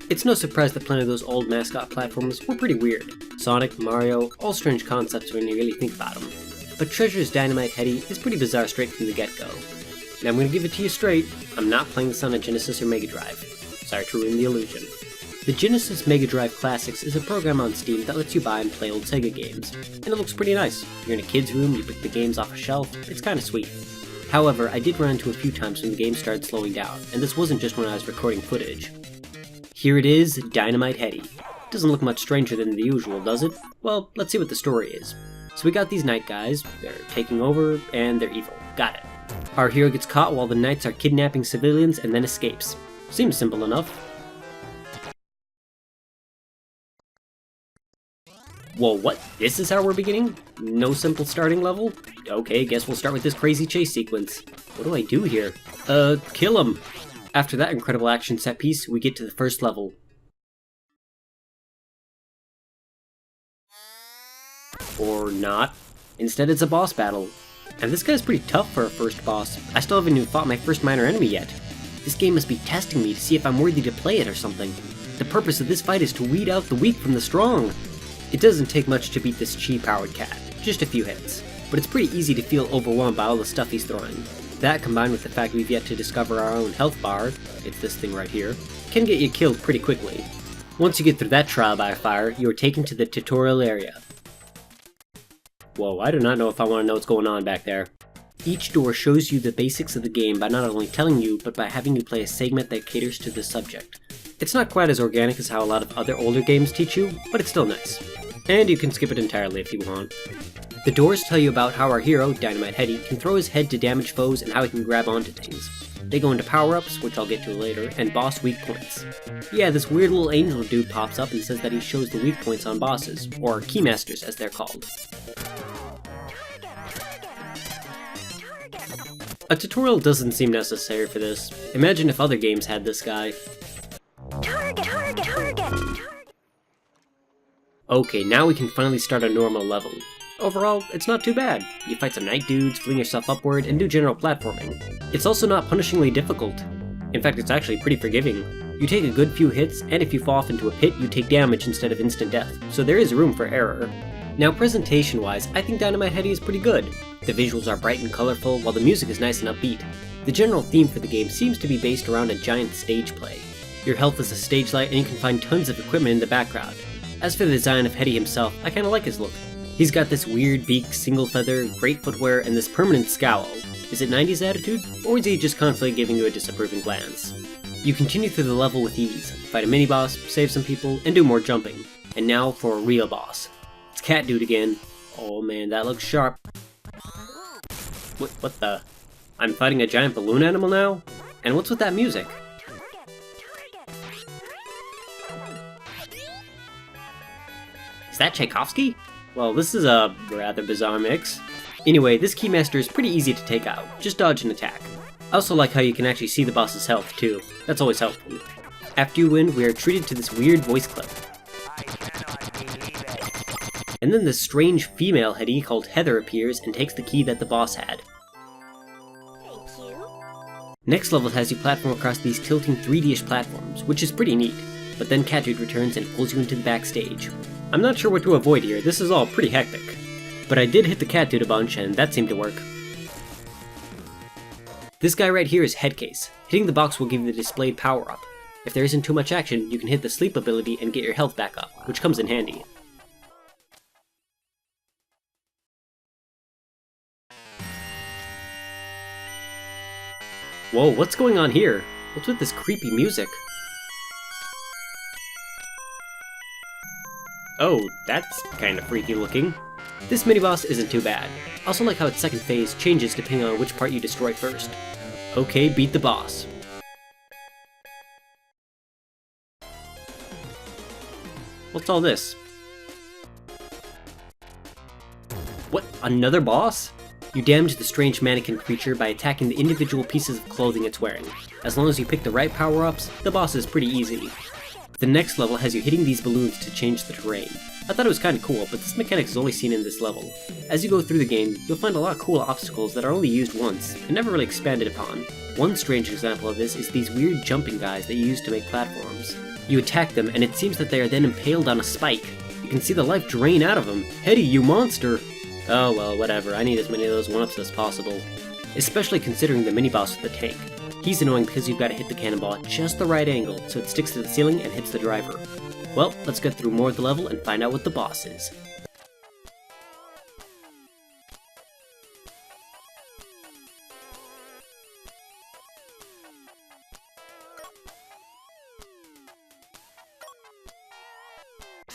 It's no surprise that plenty of those old mascot platforms were pretty weird. Sonic, Mario, all strange concepts when you really think about them. But Treasure's Dynamite Headdy is pretty bizarre straight from the get-go. Now I'm gonna give it to you straight, I'm not playing this on a Genesis or Mega Drive. Sorry to ruin the illusion. The Genesis Mega Drive Classics is a program on Steam that lets you buy and play old Sega games, and it looks pretty nice. You're in a kid's room, you pick the games off a shelf, it's kinda sweet. However, I did run into a few times when the game started slowing down, and this wasn't just when I was recording footage. Here it is, Dynamite Headdy. Doesn't look much stranger than the usual, does it? Well, let's see what the story is. So we got these night guys, they're taking over, and they're evil. Got it. Our hero gets caught while the knights are kidnapping civilians and then escapes. Seems simple enough. Whoa, what? This is how we're beginning? No simple starting level? Okay, guess we'll start with this crazy chase sequence. What do I do here? Kill him! After that incredible action set piece, we get to the first level. Or not. Instead, it's a boss battle. And this guy's pretty tough for a first boss. I still haven't even fought my first minor enemy yet. This game must be testing me to see if I'm worthy to play it or something. The purpose of this fight is to weed out the weak from the strong. It doesn't take much to beat this chi-powered cat, just a few hits. But it's pretty easy to feel overwhelmed by all the stuff he's throwing. That, combined with the fact we've yet to discover our own health bar, it's this thing right here, can get you killed pretty quickly. Once you get through that trial by fire, you are taken to the tutorial area. Whoa, I do not know if I want to know what's going on back there. Each door shows you the basics of the game by not only telling you, but by having you play a segment that caters to the subject. It's not quite as organic as how a lot of other older games teach you, but it's still nice. And you can skip it entirely if you want. The doors tell you about how our hero, Dynamite Headdy, can throw his head to damage foes and how he can grab onto things. They go into power-ups, which I'll get to later, and boss weak points. Yeah, this weird little angel dude pops up and says that he shows the weak points on bosses, or keymasters as they're called. A tutorial doesn't seem necessary for this. Imagine if other games had this guy. Okay, now we can finally start a normal level. Overall, it's not too bad. You fight some night dudes, fling yourself upward, and do general platforming. It's also not punishingly difficult. In fact, it's actually pretty forgiving. You take a good few hits, and if you fall off into a pit, you take damage instead of instant death, so there is room for error. Now, presentation-wise, I think Dynamite Headdy is pretty good. The visuals are bright and colorful, while the music is nice and upbeat. The general theme for the game seems to be based around a giant stage play. Your health is a stage light, and you can find tons of equipment in the background. As for the design of Headdy himself, I kinda like his look. He's got this weird beak, single feather, great footwear, and this permanent scowl. Is it 90s attitude? Or is he just constantly giving you a disapproving glance? You continue through the level with ease, fight a mini-boss, save some people, and do more jumping. And now for a real boss. It's Cat Dude again. Oh man, that looks sharp. What the? I'm fighting a giant balloon animal now? And what's with that music? Is that Tchaikovsky? Well, this is a rather bizarre mix. Anyway, this Keymaster is pretty easy to take out. Just dodge and attack. I also like how you can actually see the boss's health, too. That's always helpful. After you win, we are treated to this weird voice clip. And then this strange female Headdy called Heather appears and takes the key that the boss had. Next level has you platform across these tilting 3D-ish platforms, which is pretty neat. But then Cat Dude returns and pulls you into the backstage. I'm not sure what to avoid here, this is all pretty hectic. But I did hit the Cat Dude a bunch, and that seemed to work. This guy right here is Headcase. Hitting the box will give you the displayed power-up. If there isn't too much action, you can hit the sleep ability and get your health back up, which comes in handy. Whoa, what's going on here? What's with this creepy music? Oh, that's kinda freaky looking. This mini-boss isn't too bad. I also like how its second phase changes depending on which part you destroy first. Okay, beat the boss. What's all this? What, another boss? You damage the strange mannequin creature by attacking the individual pieces of clothing it's wearing. As long as you pick the right power-ups, the boss is pretty easy. The next level has you hitting these balloons to change the terrain. I thought it was kinda cool, but this mechanic is only seen in this level. As you go through the game, you'll find a lot of cool obstacles that are only used once, and never really expanded upon. One strange example of this is these weird jumping guys that you use to make platforms. You attack them, and it seems that they are then impaled on a spike. You can see the life drain out of them. Headdy, you monster! Oh well, whatever, I need as many of those 1-ups as possible. Especially considering the mini-boss with the tank. He's annoying because you've got to hit the cannonball at just the right angle, so it sticks to the ceiling and hits the driver. Well, let's get through more of the level and find out what the boss is.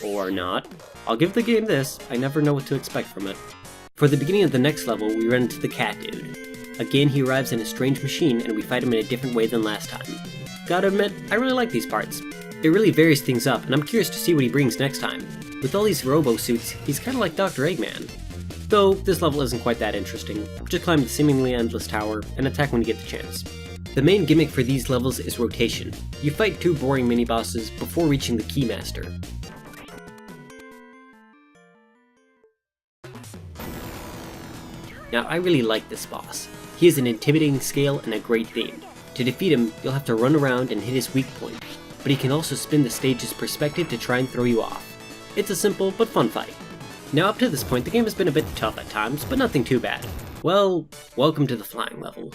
Or not. I'll give the game this, I never know what to expect from it. For the beginning of the next level, we run into the cat dude. Again, he arrives in a strange machine, and we fight him in a different way than last time. Gotta admit, I really like these parts. It really varies things up, and I'm curious to see what he brings next time. With all these robo-suits, he's kinda like Dr. Eggman. Though, this level isn't quite that interesting. Just climb the seemingly endless tower, and attack when you get the chance. The main gimmick for these levels is rotation. You fight 2 boring mini-bosses before reaching the Keymaster. Now, I really like this boss. He has an intimidating scale and a great theme. To defeat him, you'll have to run around and hit his weak point, but he can also spin the stage's perspective to try and throw you off. It's a simple but fun fight. Now up to this point, the game has been a bit tough at times, but nothing too bad. Well, welcome to the flying level.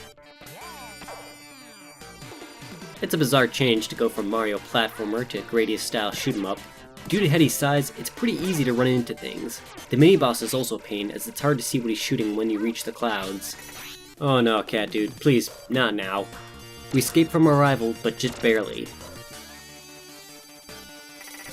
It's a bizarre change to go from Mario platformer to Gradius style shoot 'em up. Due to Headdy's size, it's pretty easy to run into things. The mini-boss is also a pain, as it's hard to see what he's shooting when you reach the clouds. Oh no, cat dude, please, not now. We escape from our rival, but just barely.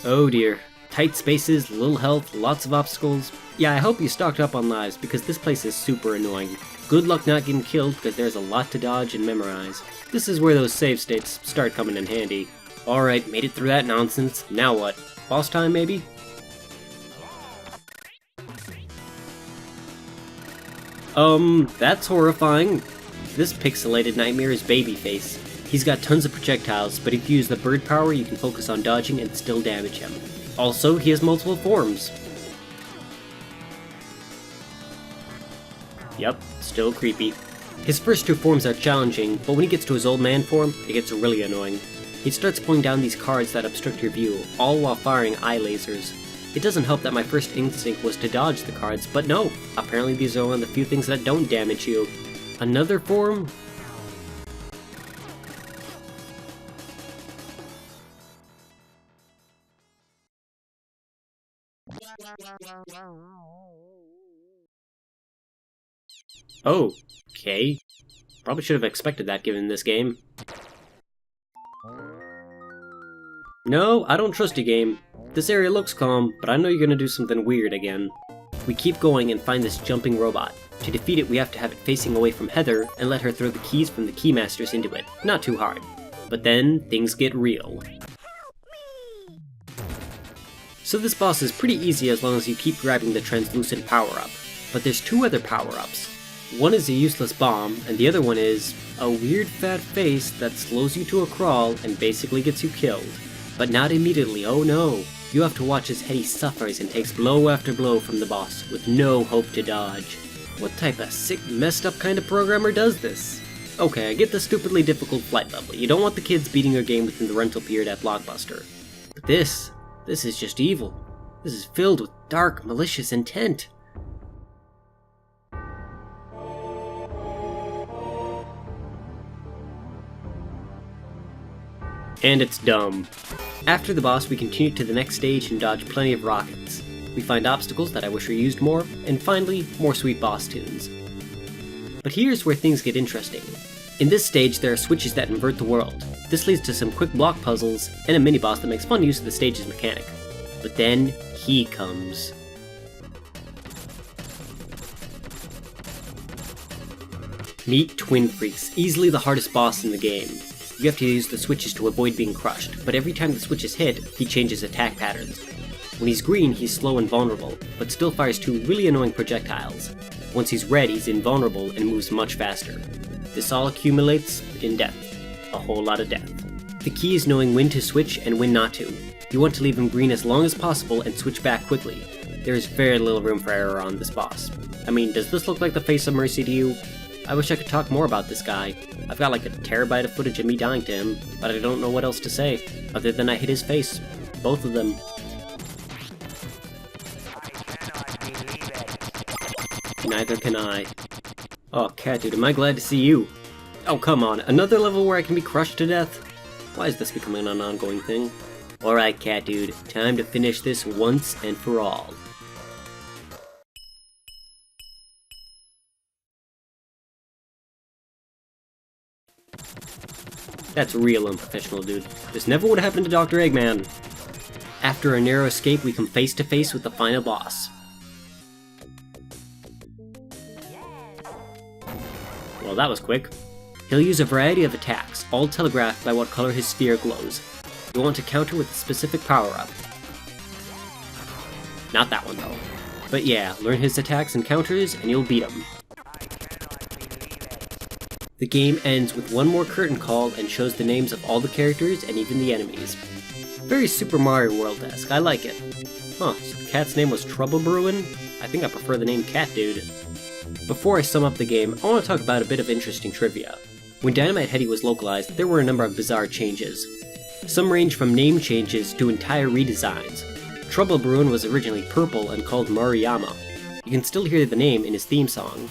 Oh dear. Tight spaces, little health, lots of obstacles. Yeah, I hope you stocked up on lives, because this place is super annoying. Good luck not getting killed, because there's a lot to dodge and memorize. This is where those save states start coming in handy. Alright, made it through that nonsense. Now what? Boss time, maybe? That's horrifying. This pixelated nightmare is Babyface. He's got tons of projectiles, but if you use the bird power, you can focus on dodging and still damage him. Also, he has multiple forms. Yep, still creepy. His first 2 forms are challenging, but when he gets to his old man form, it gets really annoying. He starts pulling down these cards that obstruct your view, all while firing eye lasers. It doesn't help that my first instinct was to dodge the cards, but no, apparently these are one of the few things that don't damage you. Another form? Oh, okay. Probably should have expected that given this game. No, I don't trust you, game. This area looks calm, but I know you're gonna do something weird again. We keep going and find this jumping robot. To defeat it, we have to have it facing away from Heather and let her throw the keys from the Keymasters into it. Not too hard. But then, things get real. So this boss is pretty easy as long as you keep grabbing the translucent power-up. But there's 2 other power-ups. One is a useless bomb, and the other one is a weird fat face that slows you to a crawl and basically gets you killed. But not immediately, oh no. You have to watch as Headdy suffers and takes blow after blow from the boss, with no hope to dodge. What type of sick, messed up kind of programmer does this? Okay, I get the stupidly difficult flight level. You don't want the kids beating your game within the rental period at Blockbuster. But this is just evil. This is filled with dark, malicious intent. And it's dumb. After the boss, we continue to the next stage and dodge plenty of rockets. We find obstacles that I wish were used more, and finally, more sweet boss tunes. But here's where things get interesting. In this stage, there are switches that invert the world. This leads to some quick block puzzles, and a mini-boss that makes fun use of the stage's mechanic. But then, he comes. Meet Twin Freaks, easily the hardest boss in the game. You have to use the switches to avoid being crushed, but every time the switch is hit, he changes attack patterns. When he's green, he's slow and vulnerable, but still fires 2 really annoying projectiles. Once he's red, he's invulnerable and moves much faster. This all accumulates in death. A whole lot of death. The key is knowing when to switch and when not to. You want to leave him green as long as possible and switch back quickly. There is very little room for error on this boss. I mean, does this look like the face of mercy to you? I wish I could talk more about this guy. I've got like a terabyte of footage of me dying to him, but I don't know what else to say, other than I hit his face. Both of them. Neither can I. Oh, cat dude, am I glad to see you. Oh, come on, another level where I can be crushed to death? Why is this becoming an ongoing thing? Alright, cat dude, time to finish this once and for all. That's real unprofessional, dude. This never would have happened to Dr. Eggman. After a narrow escape, we come face to face with the final boss. Well, that was quick. He'll use a variety of attacks, all telegraphed by what color his sphere glows. You'll want to counter with a specific power-up. Not that one, though. But yeah, learn his attacks and counters, and you'll beat him. The game ends with one more curtain call and shows the names of all the characters and even the enemies. Very Super Mario World-esque, I like it. Huh, so the cat's name was Trouble Brewin? I think I prefer the name Cat Dude. Before I sum up the game, I want to talk about a bit of interesting trivia. When Dynamite Headdy was localized, there were a number of bizarre changes. Some range from name changes to entire redesigns. Trouble Brewin was originally purple and called Maruyama. You can still hear the name in his theme song.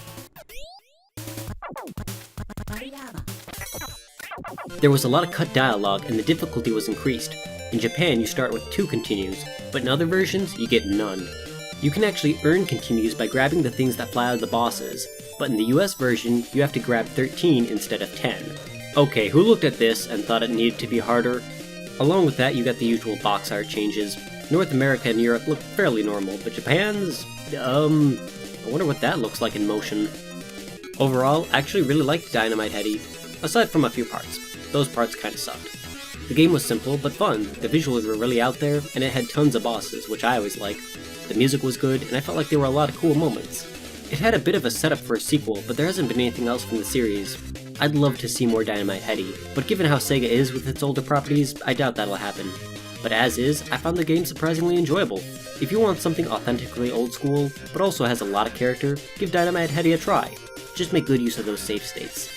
There was a lot of cut dialogue and the difficulty was increased. In Japan you start with 2 continues, but in other versions you get none. You can actually earn continues by grabbing the things that fly out of the bosses, but in the US version you have to grab 13 instead of 10. Okay, who looked at this and thought it needed to be harder? Along with that you got the usual box art changes. North America and Europe look fairly normal, but Japan's... I wonder what that looks like in motion. Overall, I actually really liked Dynamite Headdy, aside from a few parts. Those parts kinda sucked. The game was simple, but fun, the visuals were really out there, and it had tons of bosses, which I always like. The music was good, and I felt like there were a lot of cool moments. It had a bit of a setup for a sequel, but there hasn't been anything else from the series. I'd love to see more Dynamite Headdy, but given how Sega is with its older properties, I doubt that'll happen. But as is, I found the game surprisingly enjoyable. If you want something authentically old school, but also has a lot of character, give Dynamite Headdy a try. Just make good use of those save states.